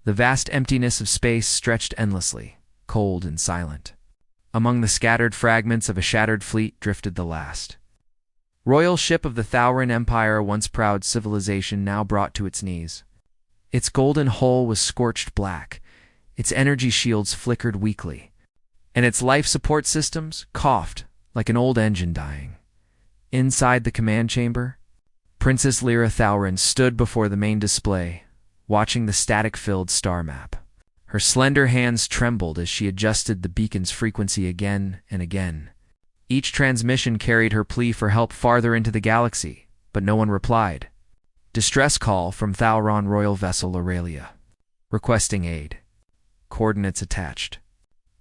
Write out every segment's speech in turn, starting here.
The vast emptiness of space stretched endlessly, cold and silent. Among the scattered fragments of a shattered fleet drifted the last royal ship of the Thauran Empire, a once proud civilization now brought to its knees. Its golden hull was scorched black, its energy shields flickered weakly, and its life support systems coughed like an old engine dying. Inside the command chamber, Princess Lyra Thauran stood before the main display, watching the static-filled star map. Her slender hands trembled as she adjusted the beacon's frequency again and again. Each transmission carried her plea for help farther into the galaxy, but no one replied. Distress call from Thauron royal vessel Aurelia. Requesting aid. Coordinates attached.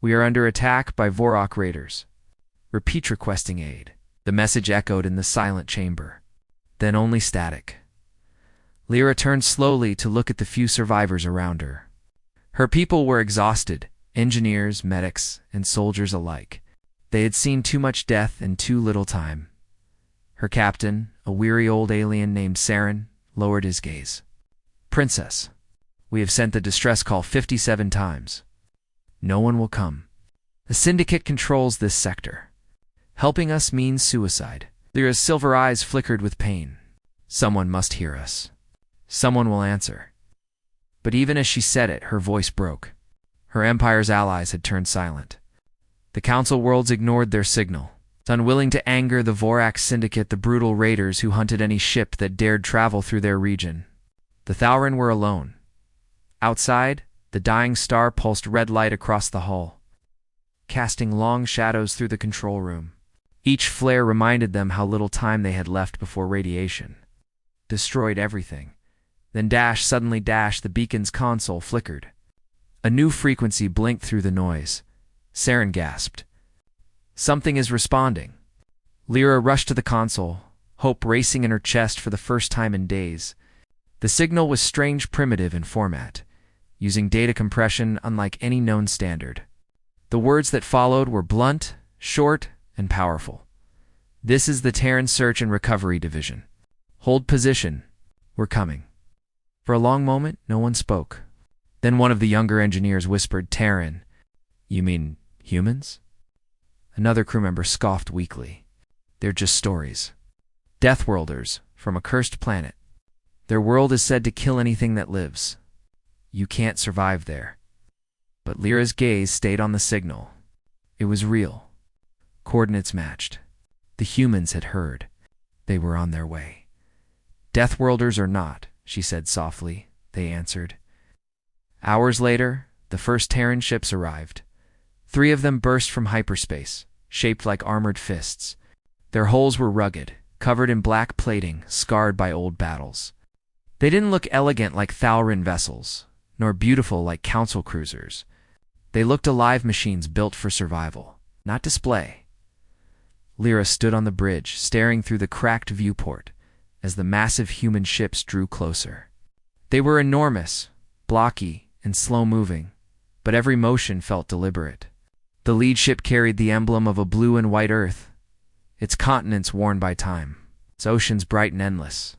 We are under attack by Vorok raiders. Repeat requesting aid. The message echoed in the silent chamber. Then only static. Lyra turned slowly to look at the few survivors around her. Her people were exhausted, engineers, medics, and soldiers alike. They had seen too much death in too little time. Her captain, a weary old alien named Saren, lowered his gaze. Princess, we have sent the distress call 57 times. No one will come. The Syndicate controls this sector. Helping us means suicide. Lyra's silver eyes flickered with pain. Someone must hear us. Someone will answer. But even as she said it, her voice broke. Her empire's allies had turned silent. The Council worlds ignored their signal. Unwilling to anger the Vorak Syndicate, the brutal raiders who hunted any ship that dared travel through their region. The Thauran were alone. Outside, the dying star pulsed red light across the hull, casting long shadows through the control room. Each flare reminded them how little time they had left before radiation destroyed everything. Then suddenly the beacon's console flickered. A new frequency blinked through the noise. Saren gasped. Something is responding. Lyra rushed to the console, hope racing in her chest for the first time in days. The signal was strange, primitive in format, using data compression unlike any known standard. The words that followed were blunt, short, and powerful. This is the Terran Search and Recovery Division. Hold position. We're coming. For a long moment, no one spoke. Then one of the younger engineers whispered, Terran. You mean humans? Another crew member scoffed weakly. They're just stories. Deathworlders, from a cursed planet. Their world is said to kill anything that lives. You can't survive there. But Lyra's gaze stayed on the signal. It was real. Coordinates matched. The humans had heard. They were on their way. Deathworlders or not, she said softly, they answered. Hours later, the first Terran ships arrived. 3 of them burst from hyperspace, shaped like armored fists. Their hulls were rugged, covered in black plating, scarred by old battles. They didn't look elegant like Thauran vessels, nor beautiful like council cruisers. They looked alive machines built for survival, not display. Lyra stood on the bridge, staring through the cracked viewport, as the massive human ships drew closer. They were enormous, blocky, and slow-moving, but every motion felt deliberate. The lead ship carried the emblem of a blue and white Earth, its continents worn by time, its oceans bright and endless.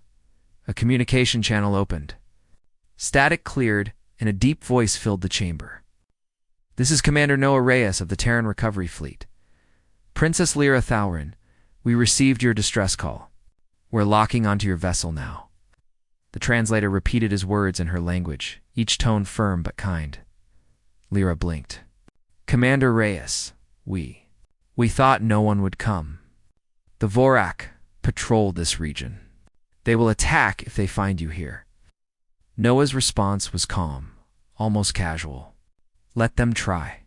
A communication channel opened. Static cleared, and a deep voice filled the chamber. This is Commander Noah Reyes of the Terran Recovery Fleet. Princess Lyra Thauran, we received your distress call. We're locking onto your vessel now. The translator repeated his words in her language, each tone firm but kind. Lyra blinked. Commander Reyes, we thought no one would come. The Vorak patrol this region. They will attack if they find you here. Noah's response was calm, almost casual. Let them try.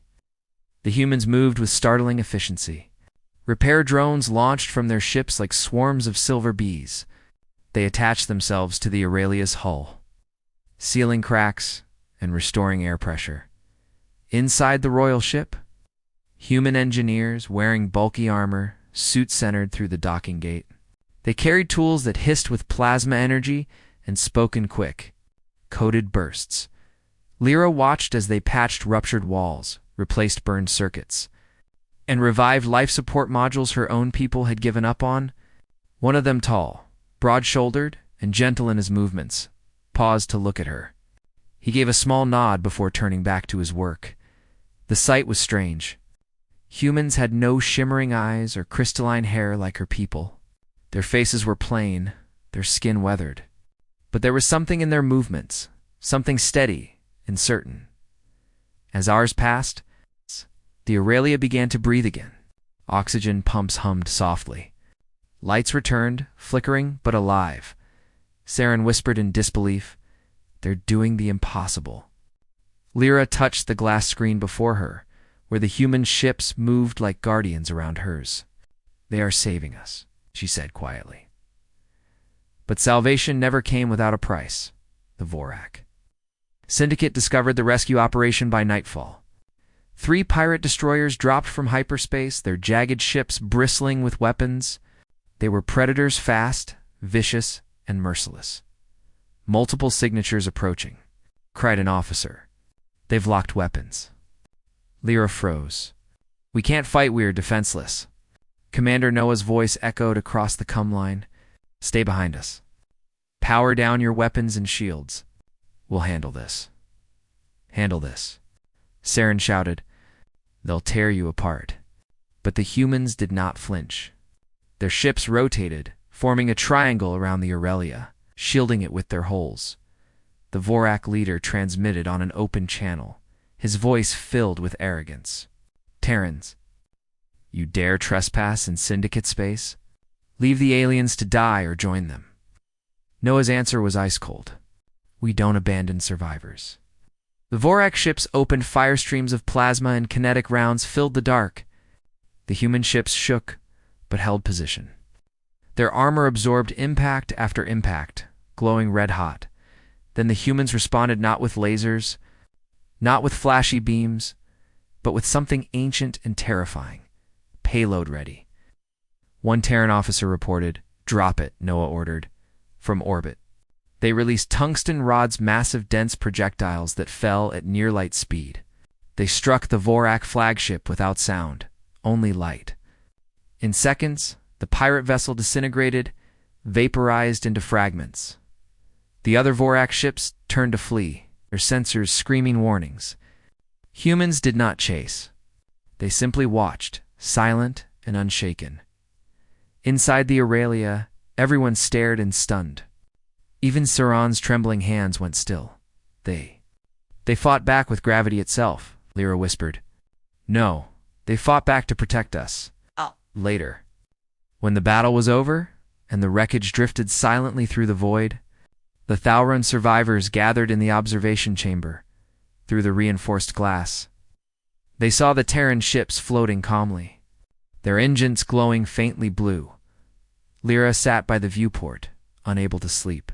The humans moved with startling efficiency. Repair drones launched from their ships like swarms of silver bees. They attached themselves to the Aurelia's hull, sealing cracks and restoring air pressure. Inside the royal ship, human engineers wearing bulky armor, suits centered through the docking gate. They carried tools that hissed with plasma energy and spoke in quick, coded bursts. Lyra watched as they patched ruptured walls, replaced burned circuits, and revived life support modules her own people had given up on. One of them, tall, broad-shouldered, and gentle in his movements, paused to look at her. He gave a small nod before turning back to his work. The sight was strange. Humans had no shimmering eyes or crystalline hair like her people. Their faces were plain, their skin weathered. But there was something in their movements, something steady and certain. As hours passed, the Aurelia began to breathe again. Oxygen pumps hummed softly. Lights returned, flickering but alive. Saren whispered in disbelief, "They're doing the impossible." Lyra touched the glass screen before her, where the human ships moved like guardians around hers. "They are saving us," she said quietly. But salvation never came without a price. The Vorak. Syndicate discovered the rescue operation by nightfall. 3 pirate destroyers dropped from hyperspace, their jagged ships bristling with weapons. They were predators, fast, vicious, and merciless. "Multiple signatures approaching," cried an officer. "They've locked weapons." Lyra froze. "We can't fight, we're defenseless." Commander Noah's voice echoed across the cum line. "Stay behind us. Power down your weapons and shields. We'll handle this." "Handle this," Saren shouted. "They'll tear you apart." But the humans did not flinch. Their ships rotated, forming a triangle around the Aurelia, shielding it with their hulls. The Vorak leader transmitted on an open channel, his voice filled with arrogance. "Terrans, you dare trespass in Syndicate space? Leave the aliens to die or join them." Noah's answer was ice cold. "We don't abandon survivors." The Vorak ships opened fire streams of plasma and kinetic rounds filled the dark. The human ships shook, but held position. Their armor absorbed impact after impact, glowing red-hot. Then the humans responded not with lasers, not with flashy beams, but with something ancient and terrifying. Payload ready. One Terran officer reported, "Drop it," Noah ordered. From orbit. They released tungsten rods, massive dense projectiles that fell at near-light speed. They struck the Vorak flagship without sound, only light. In seconds, the pirate vessel disintegrated, vaporized into fragments. The other Vorak ships turned to flee, their sensors screaming warnings. Humans did not chase. They simply watched, silent and unshaken. Inside the Aurelia, everyone stared and stunned. Even Saran's trembling hands went still. They fought back with gravity itself," Lyra whispered. "No, they fought back to protect us." Later, when the battle was over, and the wreckage drifted silently through the void, the Thauron survivors gathered in the observation chamber, through the reinforced glass. They saw the Terran ships floating calmly, their engines glowing faintly blue. Lyra sat by the viewport, unable to sleep.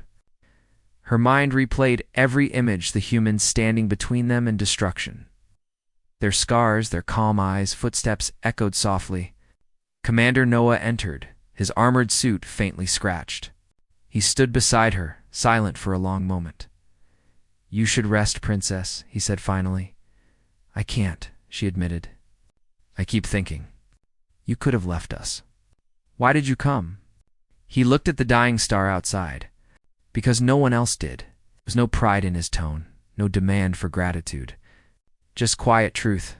Her mind replayed every image, the humans standing between them and destruction. Their scars, their calm eyes, footsteps echoed softly. Commander Noah entered, his armored suit faintly scratched. He stood beside her, silent for a long moment. "You should rest, Princess," he said finally. "I can't," she admitted. "I keep thinking. You could have left us. Why did you come?" He looked at the dying star outside. "Because no one else did." There was no pride in his tone, no demand for gratitude. Just quiet truth.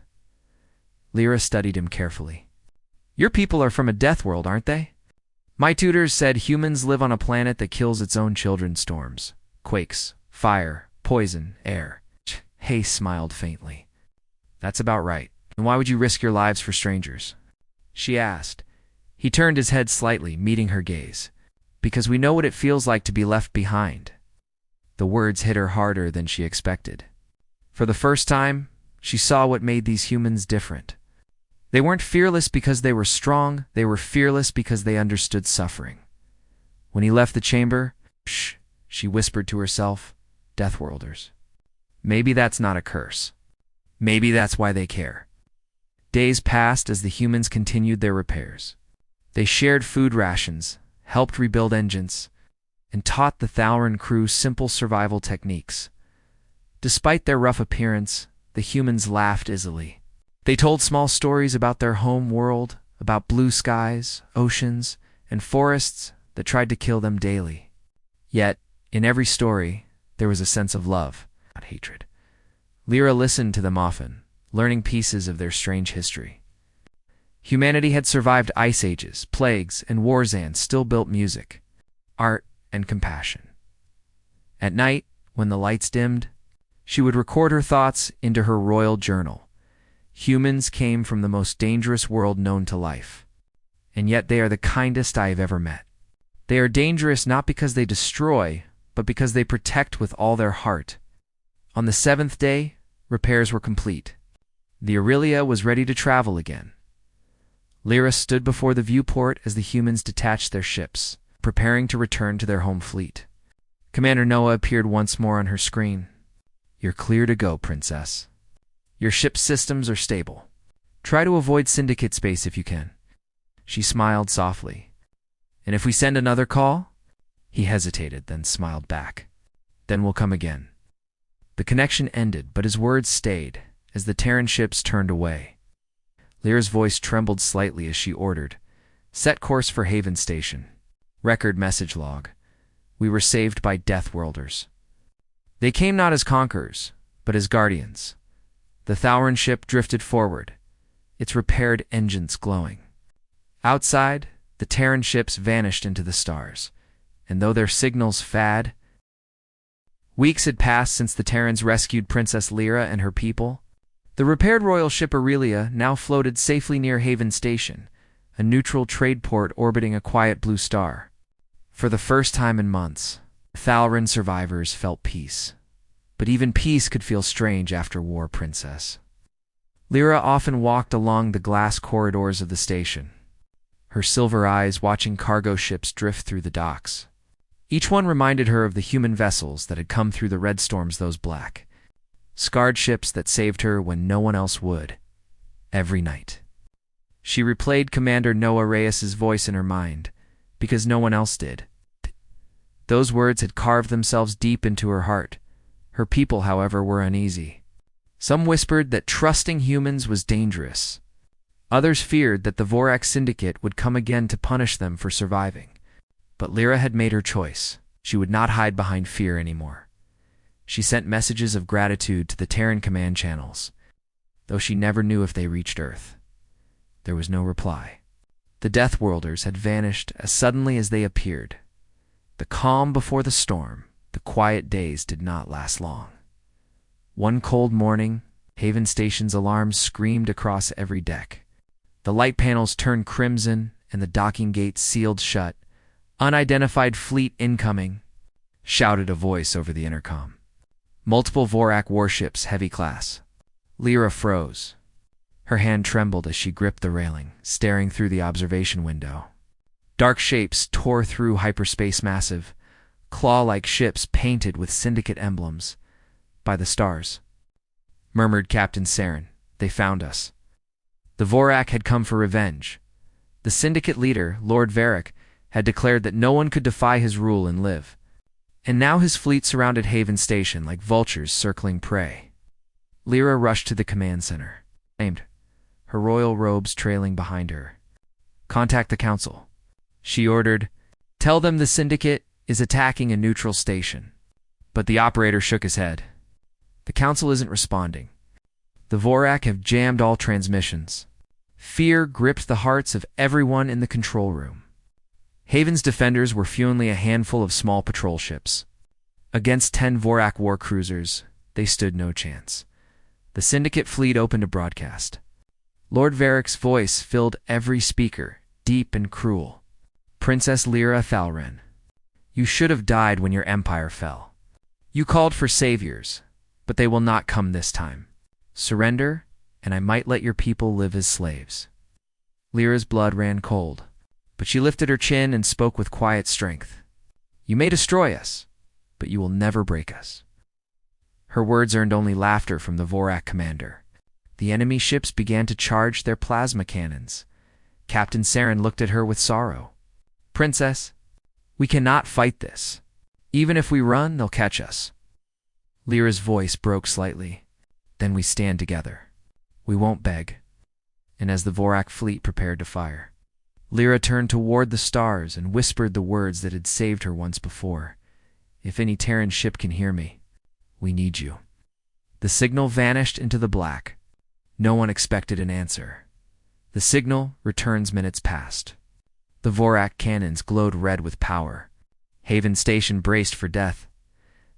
Lyra studied him carefully. "Your people are from a death world, aren't they?" "My tutors said humans live on a planet that kills its own children. Storms, quakes, fire, poison, air." Hay smiled faintly. "That's about right. And why would you risk your lives for strangers?" she asked. He turned his head slightly, meeting her gaze. "Because we know what it feels like to be left behind." The words hit her harder than she expected. For the first time, she saw what made these humans different. They weren't fearless because they were strong, they were fearless because they understood suffering. When he left the chamber, "Shh," she whispered to herself, "Deathworlders. Maybe that's not a curse. Maybe that's why they care." Days passed as the humans continued their repairs. They shared food rations, helped rebuild engines, and taught the Thauron crew simple survival techniques. Despite their rough appearance, the humans laughed easily. They told small stories about their home world, about blue skies, oceans, and forests that tried to kill them daily. Yet, in every story, there was a sense of love, not hatred. Lyra listened to them often, learning pieces of their strange history. Humanity had survived ice ages, plagues, and wars and still built music, art, and compassion. At night, when the lights dimmed, she would record her thoughts into her royal journal. Humans came from the most dangerous world known to life, and yet they are the kindest I have ever met. They are dangerous not because they destroy, but because they protect with all their heart. On the 7th day, repairs were complete. The Aurelia was ready to travel again. Lyra stood before the viewport as the humans detached their ships, preparing to return to their home fleet. Commander Noah appeared once more on her screen. "You're clear to go, Princess. Your ship's systems are stable. Try to avoid Syndicate space if you can." She smiled softly. "And if we send another call?" He hesitated, then smiled back. "Then we'll come again." The connection ended, but his words stayed as the Terran ships turned away. Lyra's voice trembled slightly as she ordered, "Set course for Haven Station. Record message log. We were saved by Deathworlders. They came not as conquerors, but as guardians." The Thauron ship drifted forward, its repaired engines glowing. Outside, the Terran ships vanished into the stars, and though their signals fad, weeks had passed since the Terrans rescued Princess Lyra and her people. The repaired royal ship Aurelia now floated safely near Haven Station, a neutral trade port orbiting a quiet blue star. For the first time in months, Thauron survivors felt peace. But even peace could feel strange after war, Princess. Lyra often walked along the glass corridors of the station, her silver eyes watching cargo ships drift through the docks. Each one reminded her of the human vessels that had come through the red storms, those black, scarred ships that saved her when no one else would, every night. She replayed Commander Noah Reyes's voice in her mind, because no one else did. Those words had carved themselves deep into her heart. Her people, however, were uneasy. Some whispered that trusting humans was dangerous. Others feared that the Vorak Syndicate would come again to punish them for surviving. But Lyra had made her choice. She would not hide behind fear anymore. She sent messages of gratitude to the Terran command channels, though she never knew if they reached Earth. There was no reply. The Deathworlders had vanished as suddenly as they appeared. The calm before the storm, the quiet days did not last long. One cold morning, Haven Station's alarms screamed across every deck. The light panels turned crimson and the docking gates sealed shut. "Unidentified fleet incoming," shouted a voice over the intercom. "Multiple Vorak warships, heavy class." Lyra froze. Her hand trembled as she gripped the railing, staring through the observation window. Dark shapes tore through hyperspace, massive, claw-like ships painted with Syndicate emblems. "By the stars," murmured Captain Saren, "they found us." The Vorak had come for revenge. The Syndicate leader, Lord Varric, had declared that no one could defy his rule and live. And now his fleet surrounded Haven Station like vultures circling prey. Lyra rushed to the command center, aimed, her royal robes trailing behind her. "Contact the Council," she ordered. "Tell them the Syndicate is attacking a neutral station." But the operator shook his head. "The Council isn't responding. The Vorak have jammed all transmissions." Fear gripped the hearts of everyone in the control room. Haven's defenders were only a handful of small patrol ships. Against 10 Vorak war cruisers, they stood no chance. The Syndicate fleet opened a broadcast. Lord Varric's voice filled every speaker, deep and cruel. "Princess Lyra Thalren, you should have died when your empire fell. You called for saviors, but they will not come this time. Surrender, and I might let your people live as slaves." Lyra's blood ran cold, but she lifted her chin and spoke with quiet strength. "You may destroy us, but you will never break us." Her words earned only laughter from the Vorak commander. The enemy ships began to charge their plasma cannons. Captain Saren looked at her with sorrow. "Princess, we cannot fight this. Even if we run, they'll catch us." Lyra's voice broke slightly. "Then we stand together. We won't beg." And as the Vorak fleet prepared to fire, Lyra turned toward the stars and whispered the words that had saved her once before. "If any Terran ship can hear me, we need you." The signal vanished into the black. No one expected an answer. The signal returns minutes past. The Vorak cannons glowed red with power. Haven Station braced for death.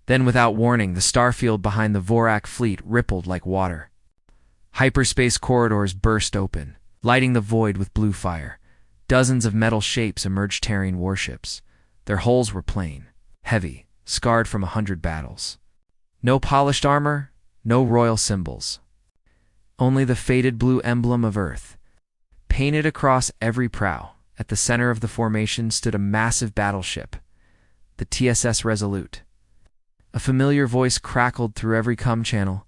Then, without warning, the starfield behind the Vorak fleet rippled like water. Hyperspace corridors burst open, lighting the void with blue fire. Dozens of metal shapes emerged, Terran warships. Their hulls were plain, heavy, scarred from 100 battles. No polished armor, no royal symbols. Only the faded blue emblem of Earth. Painted across every prow, at the center of the formation stood a massive battleship, the TSS Resolute. A familiar voice crackled through every comm channel.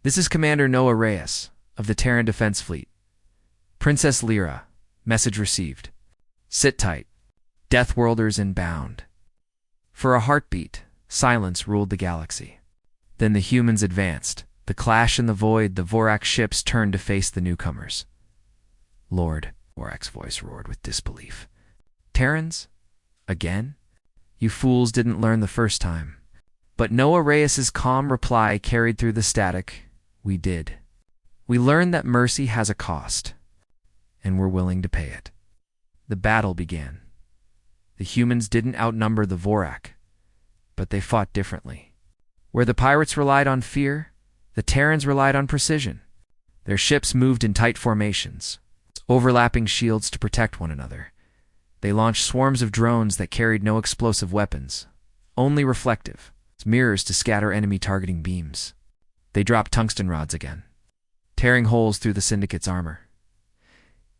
"This is Commander Noah Reyes, of the Terran Defense Fleet. Princess Lyra, message received. Sit tight. Deathworlders inbound." For a heartbeat, silence ruled the galaxy. Then the humans advanced. The clash in the void, the Vorak ships turned to face the newcomers. "Lord," Vorak's voice roared with disbelief. "Terrans? Again? You fools didn't learn the first time." But Noah Reyes's calm reply carried through the static. "We did. We learned that mercy has a cost, and we're willing to pay it." The battle began. The humans didn't outnumber the Vorak, but they fought differently. Where the pirates relied on fear, the Terrans relied on precision. Their ships moved in tight formations, overlapping shields to protect one another. They launched swarms of drones that carried no explosive weapons, only reflective mirrors to scatter enemy targeting beams. They dropped tungsten rods again, tearing holes through the Syndicate's armor.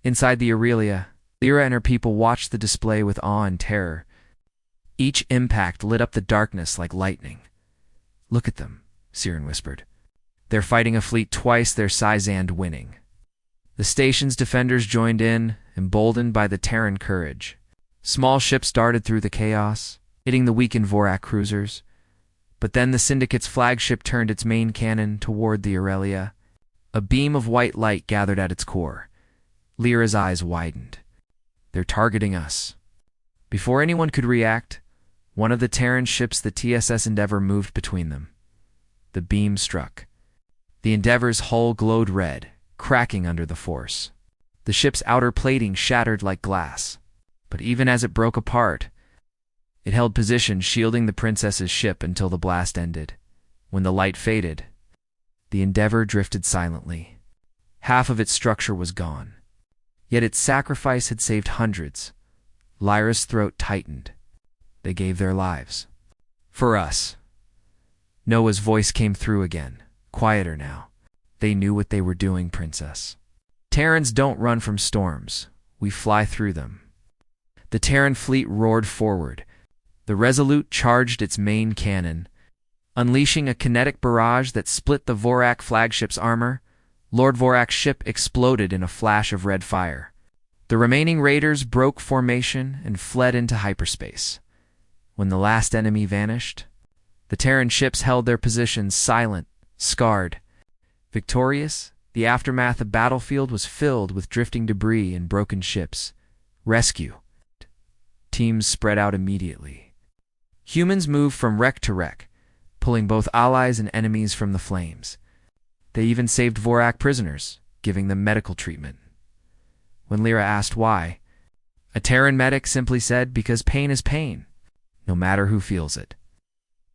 Inside the Aurelia, Lyra and her people watched the display with awe and terror. Each impact lit up the darkness like lightning. "Look at them," Siren whispered. "They're fighting a fleet twice their size and winning." The station's defenders joined in, emboldened by the Terran courage. Small ships darted through the chaos, hitting the weakened Vorak cruisers. But then the Syndicate's flagship turned its main cannon toward the Aurelia. A beam of white light gathered at its core. Lyra's eyes widened. "They're targeting us." Before anyone could react, one of the Terran ships, the TSS Endeavor, moved between them. The beam struck. The Endeavor's hull glowed red, cracking under the force. The ship's outer plating shattered like glass. But even as it broke apart, it held position, shielding the Princess's ship until the blast ended. When the light faded, the Endeavor drifted silently. Half of its structure was gone. Yet its sacrifice had saved hundreds. Lyra's throat tightened. They gave their lives. "For us." Noah's voice came through again, quieter now. "They knew what they were doing, Princess. Terrans don't run from storms. We fly through them." The Terran fleet roared forward. The Resolute charged its main cannon, unleashing a kinetic barrage that split the Vorak flagship's armor. Lord Vorak's ship exploded in a flash of red fire. The remaining raiders broke formation and fled into hyperspace. When the last enemy vanished, the Terran ships held their positions, silent, scarred. Victorious, the aftermath of battlefield was filled with drifting debris and broken ships. Rescue teams spread out immediately. Humans moved from wreck to wreck, pulling both allies and enemies from the flames. They even saved Vorak prisoners, giving them medical treatment. When Lyra asked why, a Terran medic simply said, "Because pain is pain, no matter who feels it."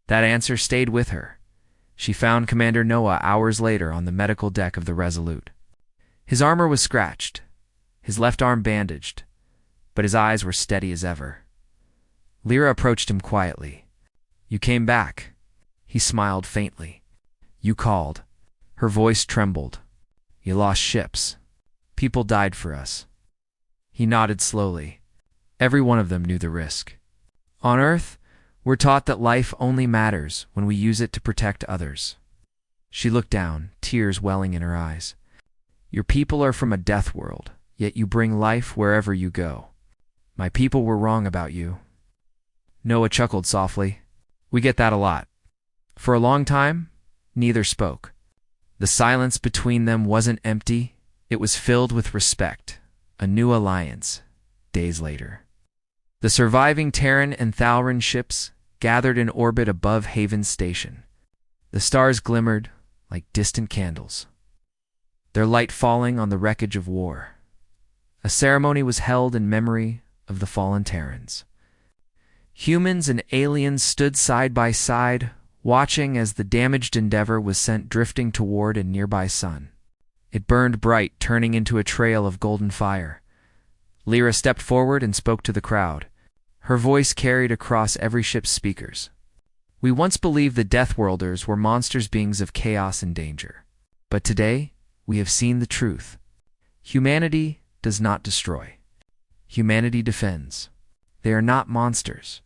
That answer stayed with her. She found Commander Noah hours later on the medical deck of the Resolute. His armor was scratched, his left arm bandaged, but his eyes were steady as ever. Lyra approached him quietly. "You came back." He smiled faintly. "You called." Her voice trembled. "You lost ships. People died for us." He nodded slowly. Every one of them knew the risk. On Earth, we're taught that life only matters when we use it to protect others. She looked down, tears welling in her eyes. "Your people are from a death world, yet you bring life wherever you go. My people were wrong about you." Noah chuckled softly. "We get that a lot." For a long time, neither spoke. The silence between them wasn't empty. It was filled with respect. A new alliance, days later. The surviving Terran and Thalran ships gathered in orbit above Haven Station. The stars glimmered like distant candles, their light falling on the wreckage of war. A ceremony was held in memory of the fallen Terrans. Humans and aliens stood side by side, watching as the damaged Endeavor was sent drifting toward a nearby sun. It burned bright, turning into a trail of golden fire. Lyra stepped forward and spoke to the crowd. Her voice carried across every ship's speakers. We once believed the Deathworlders were monsters, beings of chaos and danger. But today, we have seen the truth. Humanity does not destroy. Humanity defends. They are not monsters.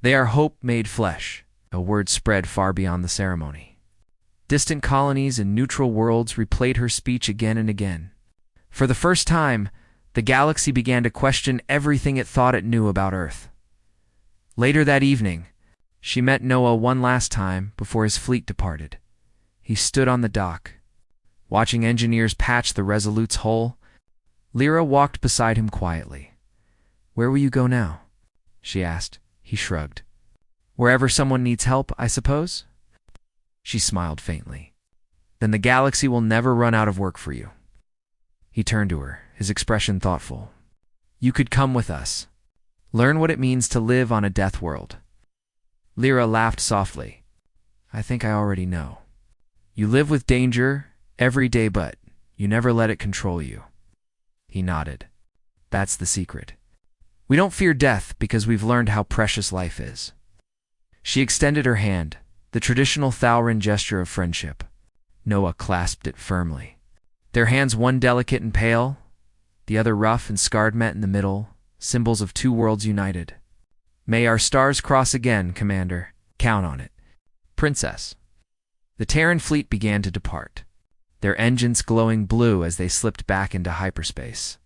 They are hope made flesh. A word spread far beyond the ceremony. Distant colonies and neutral worlds replayed her speech again and again. For the first time, the galaxy began to question everything it thought it knew about Earth. Later that evening, she met Noah one last time before his fleet departed. He stood on the dock, watching engineers patch the Resolute's hull. Lyra walked beside him quietly. "Where will you go now?" she asked. He shrugged. "Wherever someone needs help, I suppose?" She smiled faintly. "Then the galaxy will never run out of work for you." He turned to her, his expression thoughtful. "You could come with us. Learn what it means to live on a death world." Lyra laughed softly. "I think I already know. You live with danger every day, but you never let it control you." He nodded. "That's the secret. We don't fear death because we've learned how precious life is." She extended her hand, the traditional Thauran gesture of friendship. Noah clasped it firmly. Their hands, one delicate and pale, the other rough and scarred, met in the middle, symbols of two worlds united. "May our stars cross again, Commander. Count on it." "Princess." The Terran fleet began to depart, their engines glowing blue as they slipped back into hyperspace.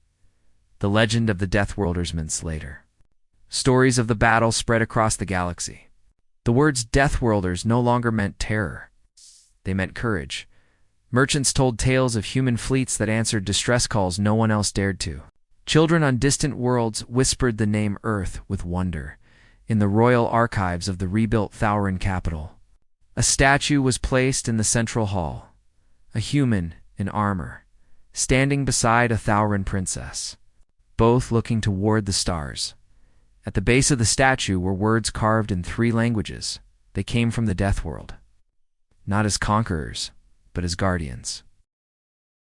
The legend of the Deathworlders minutes later. Stories of the battle spread across the galaxy. The words Deathworlders no longer meant terror. They meant courage. Merchants told tales of human fleets that answered distress calls no one else dared to. Children on distant worlds whispered the name Earth with wonder in the royal archives of the rebuilt Thauran capital. A statue was placed in the central hall, a human in armor, standing beside a Thauran princess, both looking toward the stars. At the base of the statue were words carved in 3 languages. They came from the Deathworld, not as conquerors, but as guardians.